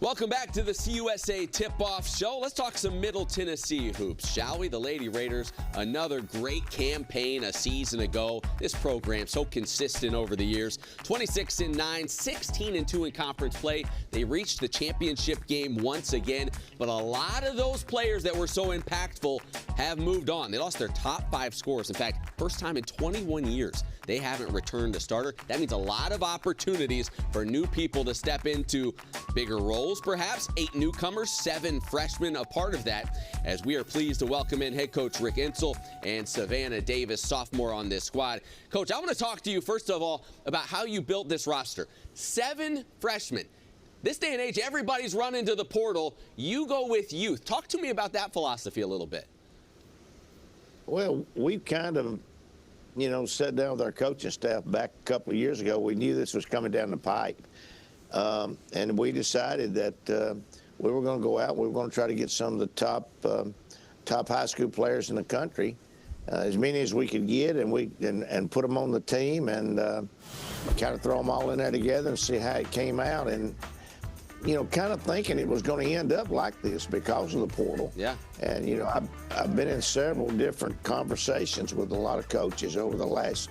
Welcome back to the CUSA Tip-Off Show. Let's talk some Middle Tennessee hoops, shall we? The Lady Raiders, another great campaign a season ago. This program so consistent over the years. 26-9, 16-2 in conference play. They reached the championship game once again, but a lot of those players that were so impactful have moved on. They lost their top 5 scorers. In fact, first time in 21 years they haven't returned a starter. That means a lot of opportunities for new people to step into bigger roles, perhaps. 8 newcomers, 7 freshmen a part of that, as we are pleased to welcome in head coach Rick Insell and Savannah Davis, sophomore on this squad. Coach, I want to talk to you, first of all, about how you built this roster. 7 freshmen. This day and age, everybody's running to the portal. You go with youth. Talk to me about that philosophy a little bit. Well, we kind of, sat down with our coaching staff back a couple of years ago. We knew this was coming down the pipe. And we decided that we were going to go out. We were going to try to get some of the top high school players in the country, as many as we could get, and put them on the team and kind of throw them all in there together and see how it came out. And kind of thinking it was going to end up like this because of the portal. Yeah. And I've been in several different conversations with a lot of coaches over the last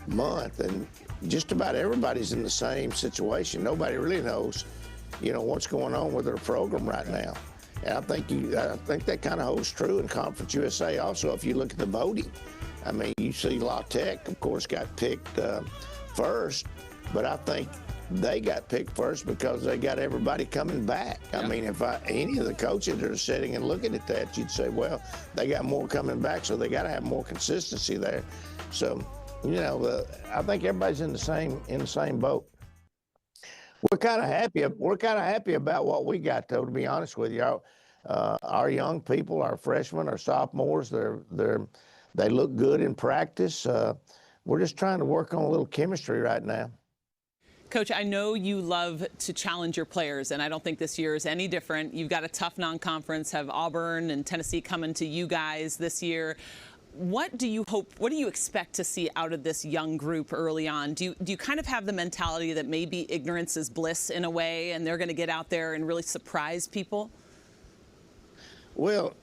month, and just about everybody's in the same situation. Nobody really knows, what's going on with their program right now. And I think that kind of holds true in Conference USA. Also, if you look at the voting, I mean, you see La Tech, of course, got picked first, but I think they got picked first because they got everybody coming back. Yeah. I mean, if any of the coaches that are sitting and looking at that, you'd say, well, they got more coming back, so they got to have more consistency there. So, I think everybody's in the same boat. We're kind of happy. We're kind of happy about what we got, though. To be honest with you, our young people, our freshmen, our sophomores, they look good in practice. We're just trying to work on a little chemistry right now. Coach, I know you love to challenge your players, and I don't think this year is any different. You've got a tough non-conference, have Auburn and Tennessee coming to you guys this year. What do you expect to see out of this young group early on? Do you kind of have the mentality that maybe ignorance is bliss in a way, and they're going to get out there and really surprise people? Well,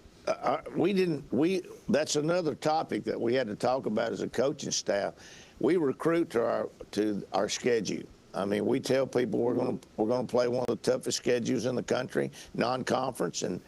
that's another topic that we had to talk about as a coaching staff. We recruit to our schedule. I mean, we tell people we're going to play one of the toughest schedules in the country, non-conference, and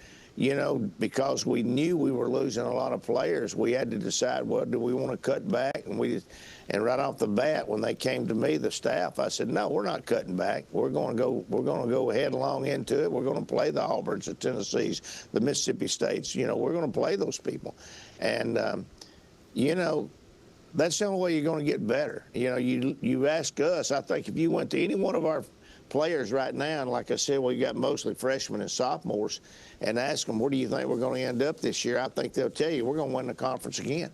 because we knew we were losing a lot of players, we had to decide, well, do we want to cut back? And right off the bat, when they came to me, the staff, I said, no, we're not cutting back. We're going to go headlong into it. We're going to play the Auburns, the Tennessees, the Mississippi States. We're going to play those people, and that's the only way you're going to get better. You ask us. I think if you went to any one of our players right now, and like I said, we got mostly freshmen and sophomores, and ask them, where do you think we're going to end up this year? I think they'll tell you we're going to win the conference again.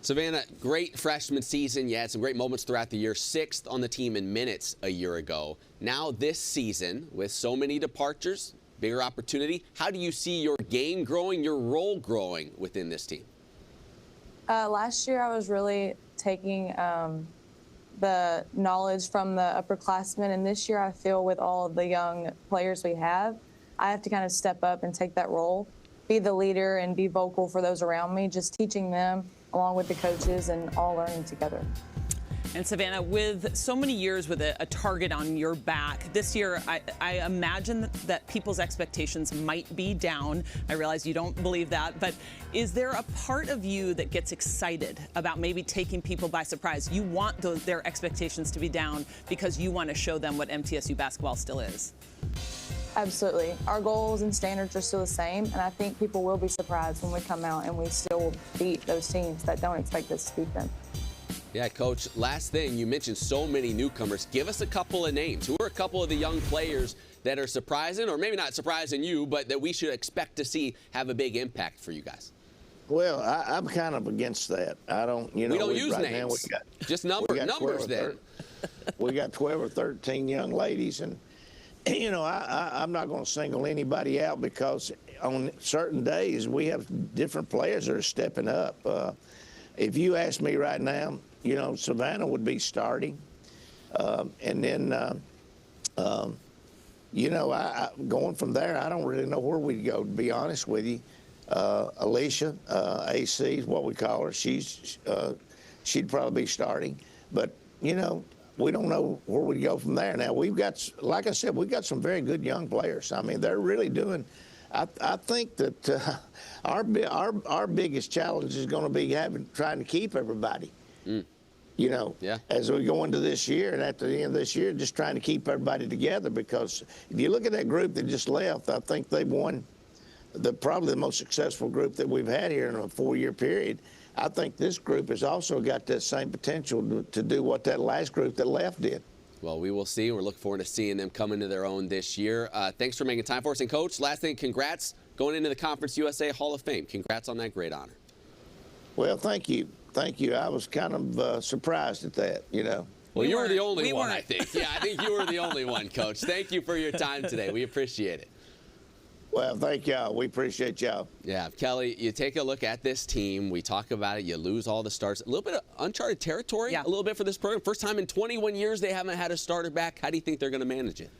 Savannah, great freshman season. You had some great moments throughout the year. 6th on the team in minutes a year ago. Now this season, with so many departures, bigger opportunity, how do you see your game growing, your role growing within this team? Last year I was really taking the knowledge from the upperclassmen, and this year I feel with all of the young players we have, I have to kind of step up and take that role, be the leader and be vocal for those around me, just teaching them along with the coaches and all learning together. And Savannah, with so many years with a target on your back, this year I imagine that people's expectations might be down. I realize you don't believe that, but is there a part of you that gets excited about maybe taking people by surprise? You want their expectations to be down because you want to show them what MTSU basketball still is. Absolutely. Our goals and standards are still the same, and I think people will be surprised when we come out and we still beat those teams that don't expect us to beat them. Yeah, Coach, last thing, you mentioned so many newcomers. Give us a couple of names. Who are a couple of the young players that are surprising, or maybe not surprising you, but that we should expect to see have a big impact for you guys? Well, I'm kind of against that. I don't, we don't use right names. Just numbers then. We got 12 or 13 young ladies, and I'm not going to single anybody out because on certain days we have different players that are stepping up. If you ask me right now, Savannah would be starting, and then Going from there, I don't really know where we'd go, to be honest with you. Alicia, AC is what we call her. She'd probably be starting. But, we don't know where we'd go from there. Now, we've got, like I said, we've got some very good young players. I mean, they're really doing – I think that our biggest challenge is going to be trying to keep everybody. As we go into this year, and at the end of this year, just trying to keep everybody together, because if you look at that group that just left, I think they've won probably the most successful group that we've had here in a 4-year period. I think this group has also got that same potential to do what that last group that left did. Well, we will see. We're looking forward to seeing them come into their own this year. Thanks for making time for us. And, Coach, last thing, congrats going into the Conference USA Hall of Fame. Congrats on that great honor. Well, thank you. Thank you. I was kind of surprised at that, Well, you were the only one, I think. Yeah, I think you were the only one, Coach. Thank you for your time today. We appreciate it. Well, thank y'all. We appreciate y'all. Yeah, Kelly, you take a look at this team. We talk about it. You lose all the starts. A little bit of uncharted territory, a little bit for this program. First time in 21 years they haven't had a starter back. How do you think they're going to manage it?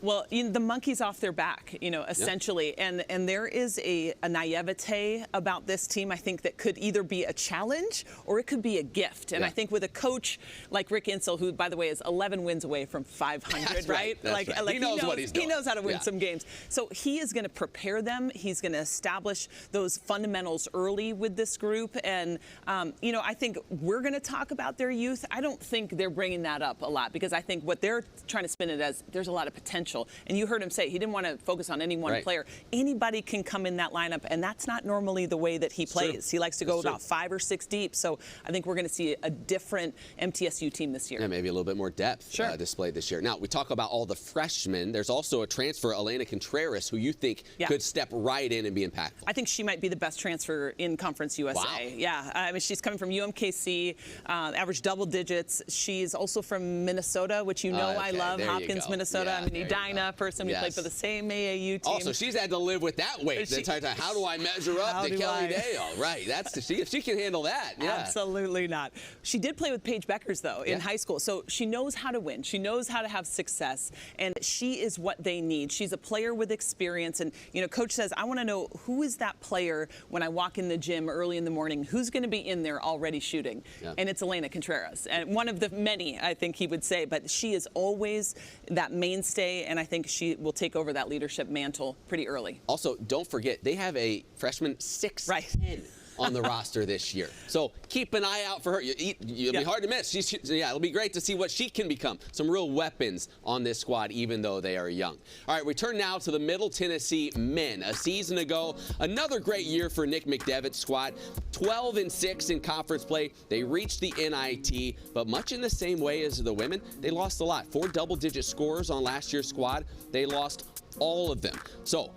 Well, the monkey's off their back, essentially. Yep. And there is a naivete about this team, I think, that could either be a challenge or it could be a gift. And I think with a coach like Rick Insell, who, by the way, is 11 wins away from 500, That's right? That's right. He knows what he's doing. He knows how to win some games. So he is going to prepare them. He's going to establish those fundamentals early with this group. And, I think we're going to talk about their youth. I don't think they're bringing that up a lot, because I think what they're trying to spin it as, there's a lot of potential. And you heard him say he didn't want to focus on any one player. Anybody can come in that lineup, and that's not normally the way that he plays. He likes to go about 5 or 6 deep. So I think we're going to see a different MTSU team this year. Yeah, maybe a little bit more depth displayed this year. Now, we talk about all the freshmen. There's also a transfer, Elena Contreras, who you think could step right in and be impactful. I think she might be the best transfer in Conference USA. Wow. Yeah, I mean, she's coming from UMKC, averaged double digits. She's also from Minnesota, which I love, Hopkins, Minnesota. Yeah, I'm an Edina person. We played for the same AAU team. Also, she's had to live with that weight the entire time. How do I measure up to Kelly Dale? Right, if she can handle that. Yeah. Absolutely not. She did play with Paige Beckers, though, in high school. So she knows how to win. She knows how to have success. And she is what they need. She's a player with experience. And, Coach says, I want to know who is that player when I walk in the gym early in the morning, who's going to be in there already shooting? Yeah. And it's Elena Contreras. And one of the many, I think he would say. But she is always that mainstay, and I think she will take over that leadership mantle pretty early. Also, don't forget, they have a freshman 6'10" on the roster this year. So keep an eye out for her. It'll be hard to miss. It'll be great to see what she can become. Some real weapons on this squad, even though they are young. All right, we turn now to the Middle Tennessee men. A season ago, another great year for Nick McDevitt's squad. 12-6 in conference play. They reached the NIT, but much in the same way as the women, they lost a lot. 4 double-digit scorers on last year's squad. They lost all of them. So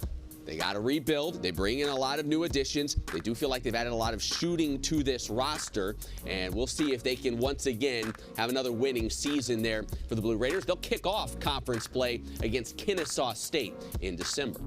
they got to rebuild. They bring in a lot of new additions. They do feel like they've added a lot of shooting to this roster, and we'll see if they can once again have another winning season there for the Blue Raiders. They'll kick off conference play against Kennesaw State in December.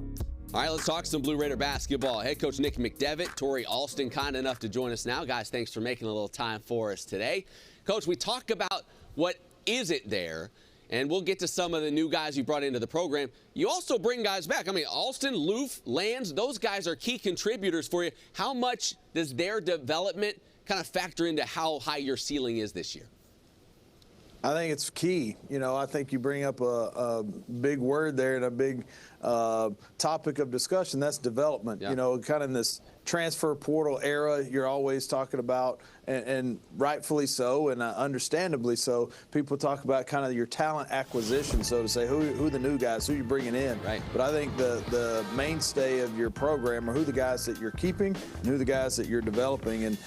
All right, let's talk some Blue Raider basketball. Head coach Nick McDevitt, Tori Alston, kind enough to join us now. Guys, thanks for making a little time for us today. Coach, we talk about what isn't there, and we'll get to some of the new guys you brought into the program. You also bring guys back. I mean, Alston, Loof, Lands, those guys are key contributors for you. How much does their development kind of factor into how high your ceiling is this year? I think it's key. I think you bring up a big word there and a big topic of discussion. That's development. Yeah. Kind of in this transfer portal era you're always talking about, and rightfully so, and understandably so. People talk about kind of your talent acquisition, so to say, who the new guys, who you're bringing in. Right. But I think the mainstay of your program are who the guys that you're keeping and who the guys that you're developing. And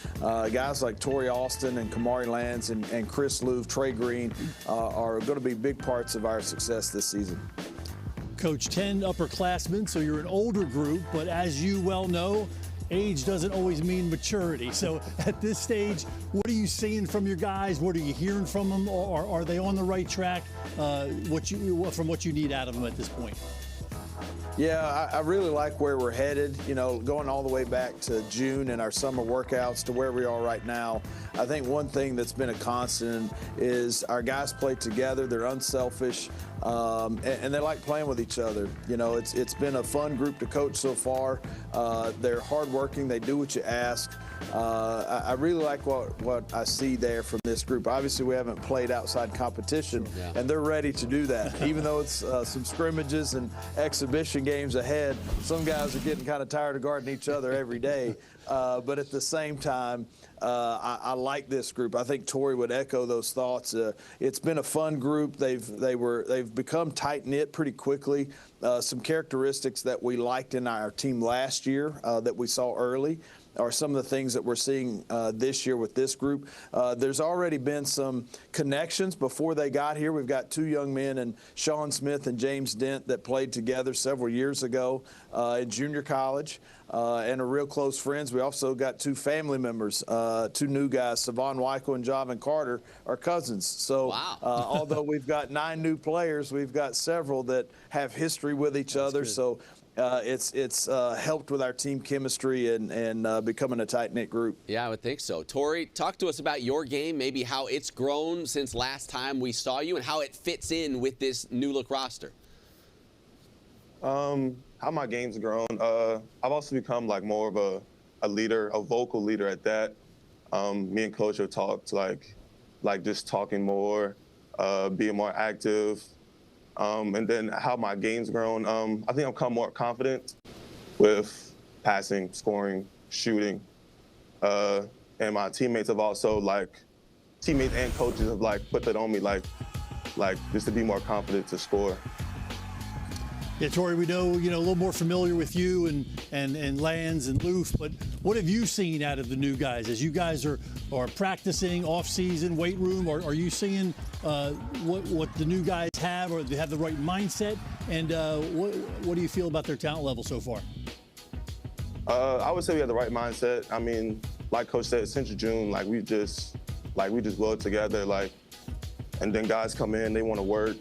guys like Tori Alston and Kamari Lands and Chris Loof, Trey Green are going to be big parts of our success this season. Coach, 10 upperclassmen, so you're an older group, but as you well know, age doesn't always mean maturity. So at this stage, what are you seeing from your guys? What are you hearing from them? Or are they on the right track from what you need out of them at this point? Yeah, I really like where we're headed, going all the way back to June and our summer workouts to where we are right now. I think one thing that's been a constant is our guys play together. They're unselfish. and they like playing with each other. You know, it's been a fun group to coach so far. They're hardworking. They do what you ask. I really like what I see there from this group. Obviously, we haven't played outside competition, and they're ready to do that. Even though it's some scrimmages and exhibition games ahead, some guys are getting kind of tired of guarding each other every day. But at the same time, I like this group. I think Tori would echo those thoughts. It's been a fun group. They've become tight-knit pretty quickly. Some characteristics that we liked in our team last year that we saw early are some of the things that we're seeing this year with this group. There's already been some connections before they got here. We've got two young men, and Sean Smith and James Dent, that played together several years ago in junior college. And are real close friends. We also got two family members, two new guys, Savon Weichel and Javin Carter, are cousins. So wow. Although we've got 9 new players, we've got several that have history with each other. Good. So it's helped with our team chemistry and becoming a tight-knit group. Yeah, I would think so. Tori, talk to us about your game, maybe how it's grown since last time we saw you and how it fits in with this new-look roster. How my game's grown. I've also become like more of a leader, a vocal leader at that. Me and Coach have talked like just talking more, being more active. And then how my game's grown. I think I've become more confident with passing, scoring, shooting. And my teammates have also teammates and coaches have put that on me, like just to be more confident to score. Yeah, Tori, we know, a little more familiar with you and Lance and Loof, but what have you seen out of the new guys as you guys are practicing off-season, weight room? Are you seeing what the new guys have, or they have the right mindset? And what do you feel about their talent level so far? I would say we have the right mindset. I mean, like Coach said, since June, we just well together, and then guys come in, they want to work,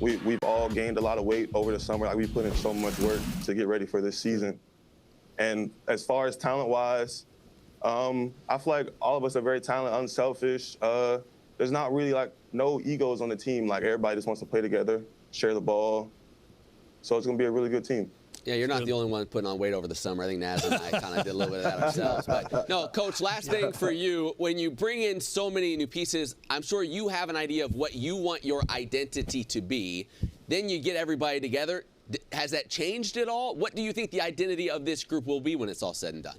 We've all gained a lot of weight over the summer. We put in so much work to get ready for this season. And as far as talent-wise, I feel like all of us are very talented, unselfish. There's not really no egos on the team. Everybody just wants to play together, share the ball. So it's gonna be a really good team. Yeah, you're not the only one putting on weight over the summer. I think Naz and I kind of did a little bit of that ourselves. But no, Coach, last thing for you. When you bring in so many new pieces, I'm sure you have an idea of what you want your identity to be. Then you get everybody together. Has that changed at all? What do you think the identity of this group will be when it's all said and done?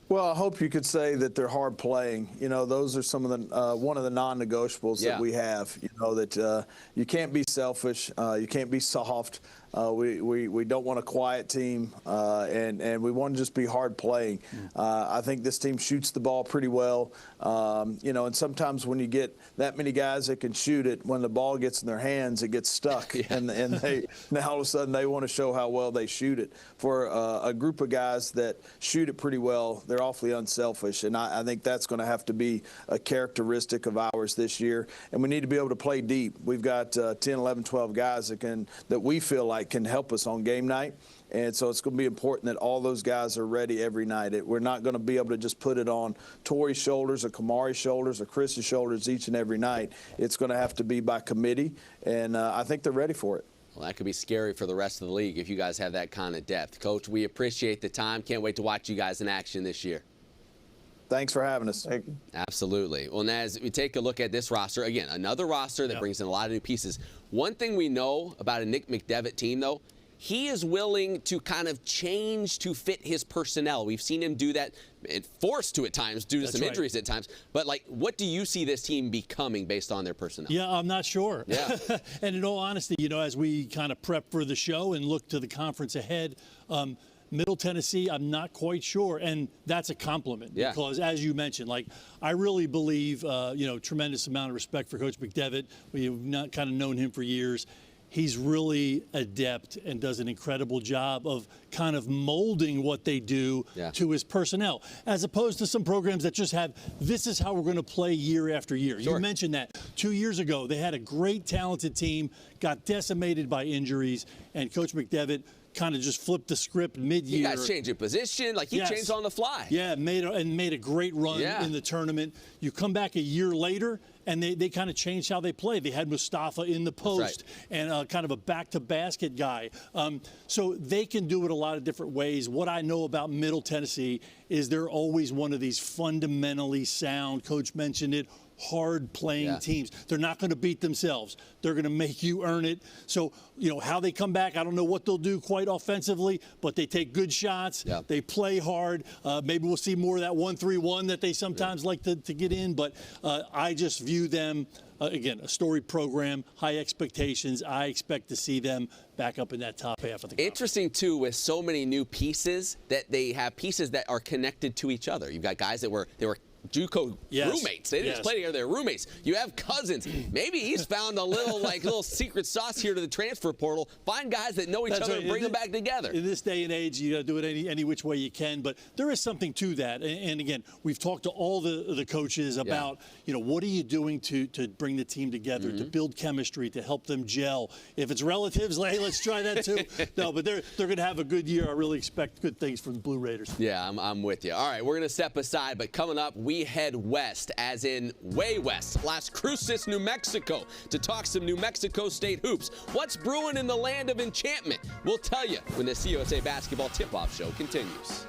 Well, I hope you could say that they're hard playing. Those are some of the one of the non-negotiables that we have. That you can't be selfish, you can't be soft. We don't want a quiet team, and we want to just be hard playing. I think this team shoots the ball pretty well. And sometimes when you get that many guys that can shoot it, when the ball gets in their hands, it gets stuck, and now all of a sudden they want to show how well they shoot it. For a group of guys that shoot it pretty well, they're awfully unselfish, and I think that's going to have to be a characteristic of ours this year. And we need to be able to play deep. We've got 10, 11, 12 guys that we feel like can help us on game night. And so it's going to be important that all those guys are ready every night. We're not going to be able to just put it on Tori's shoulders or Kamari's shoulders or Chris's shoulders each and every night. It's going to have to be by committee, and I think they're ready for it. Well, that could be scary for the rest of the league if you guys have that kind of depth. Coach, we appreciate the time. Can't wait to watch you guys in action this year. Thanks for having us. Thank you. Absolutely. Well, Naz, we take a look at this roster. Again, another roster that brings in a lot of new pieces. One thing we know about a Nick McDevitt team, though, he is willing to kind of change to fit his personnel. We've seen him do that, forced to at times due to some injuries at times. But, what do you see this team becoming based on their personnel? Yeah, I'm not sure. Yeah. And in all honesty, as we kind of prep for the show and look to the conference ahead, Middle Tennessee, I'm not quite sure, and that's a compliment because, as you mentioned, I really believe, tremendous amount of respect for Coach McDevitt. We've not kind of known him for years. He's really adept and does an incredible job of kind of molding what they do to his personnel, as opposed to some programs that just have, this is how we're going to play year after year. Sure. You mentioned that 2 years ago, they had a great talented team, got decimated by injuries, and Coach McDevitt kind of just flipped the script mid-year. You guys changing position, like he changed on the fly. Yeah, made a great run in the tournament. You come back a year later, and they kind of changed how they play. They had Mustafa in the post and kind of a back-to-basket guy. So they can do it a lot of different ways. What I know about Middle Tennessee is they're always one of these fundamentally sound, Coach mentioned it, hard-playing teams. They're not going to beat themselves. They're going to make you earn it. So, how they come back, I don't know what they'll do quite offensively, but they take good shots. They play hard. Maybe we'll see more of that 1-3-1 that they sometimes like to get in. But I just view them, again, a storied program, high expectations. I expect to see them back up in that top half of the conference. Interesting, too, with so many new pieces, that they have pieces that are connected to each other. You've got guys that were JUCO roommates. They didn't just play together, they're roommates. You have Cousins. Maybe he's found a little secret sauce here to the transfer portal. Find guys that know each other and bring them back together. In this day and age, you got to do it any which way you can. But there is something to that. And again, we've talked to all the coaches about, what are you doing to bring the team together, to build chemistry, to help them gel. If it's relatives, hey, let's try that too. No, but they're going to have a good year. I really expect good things from the Blue Raiders. Yeah, I'm with you. All right, we're going to step aside, but coming up, we head west, as in way west, Las Cruces, New Mexico, to talk some New Mexico State hoops. What's brewing in the land of enchantment? We'll tell you when the CUSA Basketball Tip-Off Show continues.